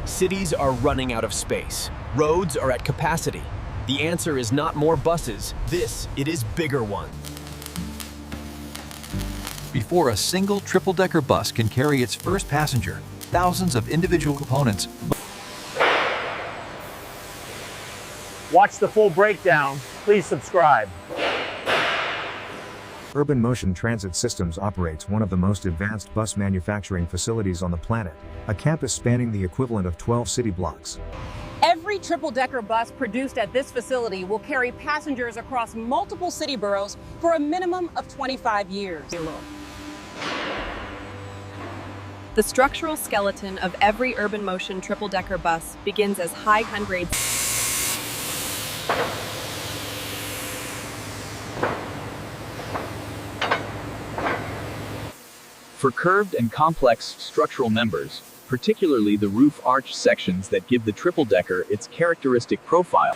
Cities are running out of space. Roads are at capacity. The answer is not more buses. It is bigger ones. Before a single triple-decker bus can carry its first passenger, thousands of individual components. Watch the full breakdown. Please subscribe. Urban Motion Transit Systems operates one of the most advanced bus manufacturing facilities on the planet, a campus spanning the equivalent of 12 city blocks. Every triple-decker bus produced at this facility will carry passengers across multiple city boroughs for a minimum of 25 years. The structural skeleton of every Urban Motion triple-decker bus begins as high-grade. For curved and complex structural members, particularly the roof arch sections that give the triple-decker its characteristic profile.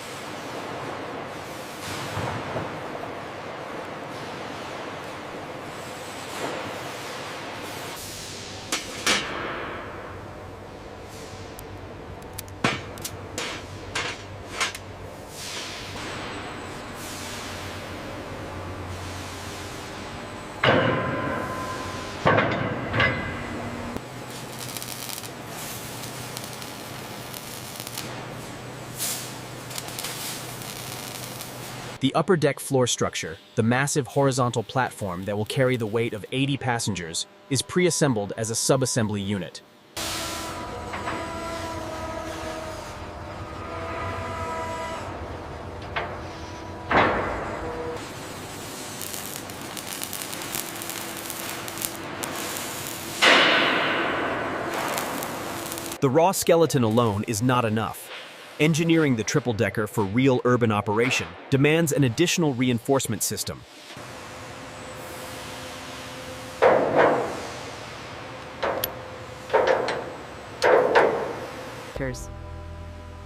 The upper deck floor structure, the massive horizontal platform that will carry the weight of 80 passengers, is pre-assembled as a sub-assembly unit. The raw skeleton alone is not enough. Engineering the triple-decker for real urban operation demands an additional reinforcement system.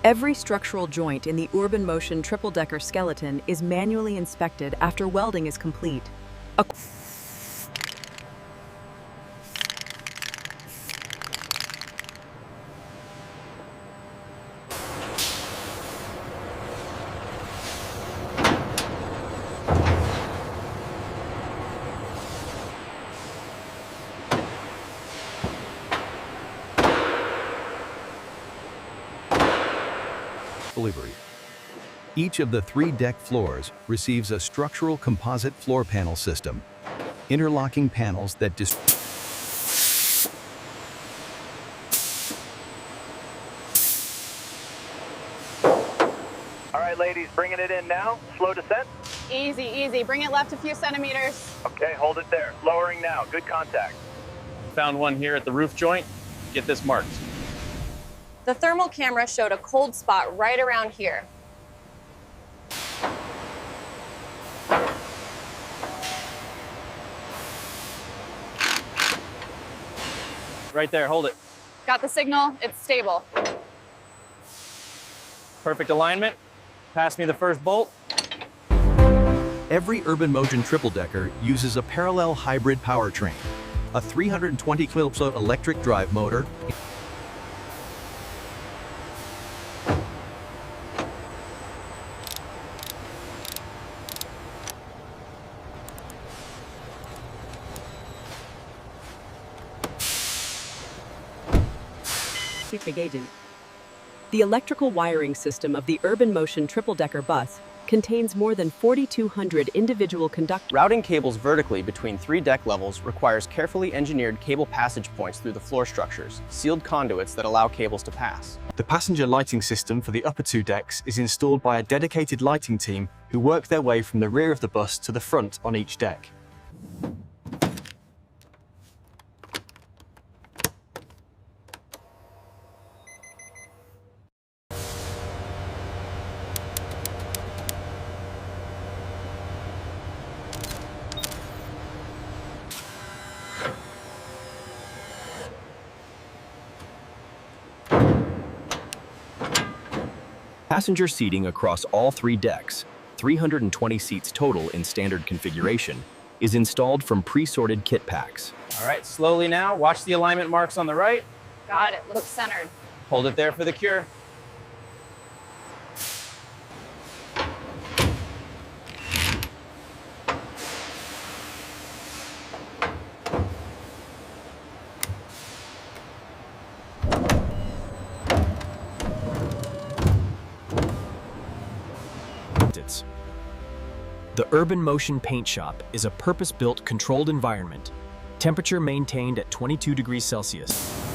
Every structural joint in the Urban Motion triple-decker skeleton is manually inspected after welding is complete. Delivery. Each of the 3 deck floors receives a structural composite floor panel system, interlocking panels that All right, ladies, bringing it in now. Slow descent. Easy, easy. Bring it left a few centimeters. Okay, hold it there. Lowering now. Good contact. Found one here at the roof joint. Get this marked. The thermal camera showed a cold spot right around here. Right there, hold it. Got the signal, it's stable. Perfect alignment. Pass me the first bolt. Every Urban Motion triple-decker uses a parallel hybrid powertrain, a 320 kW electric drive motor, The electrical wiring system of the Urban Motion triple-decker bus contains more than 4,200 individual conductors. Routing cables vertically between 3 deck levels requires carefully engineered cable passage points through the floor structures, sealed conduits that allow cables to pass. The passenger lighting system for the upper 2 decks is installed by a dedicated lighting team who work their way from the rear of the bus to the front on each deck. Passenger seating across all 3 decks, 320 seats total in standard configuration, is installed from pre-sorted kit packs. All right, slowly now. Watch the alignment marks on the right. Got it, looks centered. Hold it there for the cure. The Urban Motion Paint Shop is a purpose-built, controlled environment, temperature maintained at 22 degrees Celsius.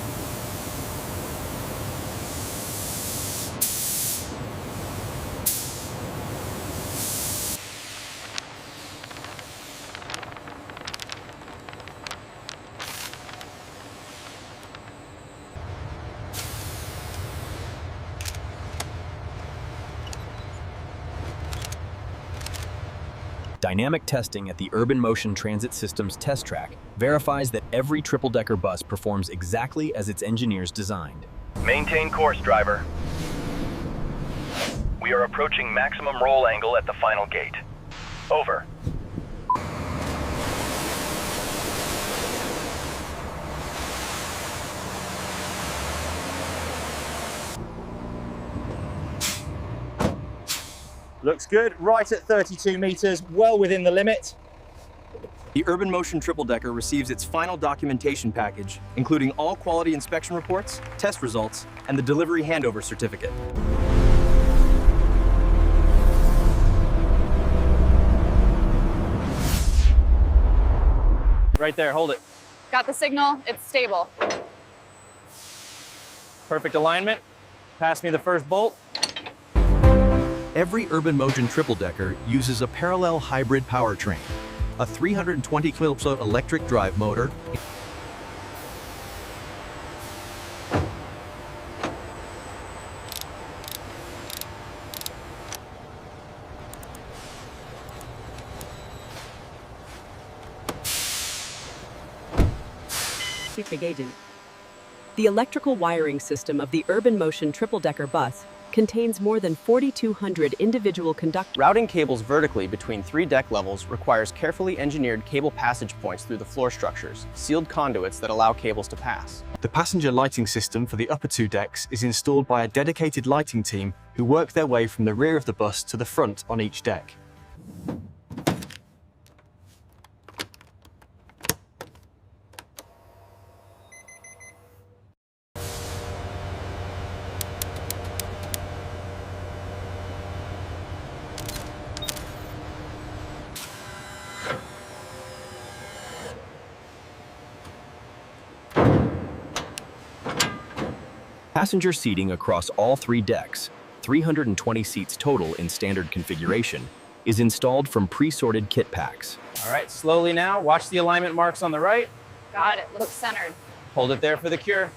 Dynamic testing at the Urban Motion Transit Systems test track verifies that every triple-decker bus performs exactly as its engineers designed. Maintain course, driver. We are approaching maximum roll angle at the final gate. Over. Looks good, right at 32 meters, well within the limit. The Urban Motion triple-decker receives its final documentation package, including all quality inspection reports, test results, and the delivery handover certificate. Right there, hold it. Got the signal, it's stable. Perfect alignment. Pass me the first bolt. Every Urban Motion triple-decker uses a parallel hybrid powertrain, a 320 kW electric drive motor, The electrical wiring system of the Urban Motion triple-decker bus contains more than 4,200 individual conductors. Routing cables vertically between 3 deck levels requires carefully engineered cable passage points through the floor structures, sealed conduits that allow cables to pass. The passenger lighting system for the upper 2 decks is installed by a dedicated lighting team who work their way from the rear of the bus to the front on each deck. Passenger seating across all 3 decks, 320 seats total in standard configuration, is installed from pre-sorted kit packs. All right, slowly now. Watch the alignment marks on the right. Got it, looks centered. Hold it there for the cure.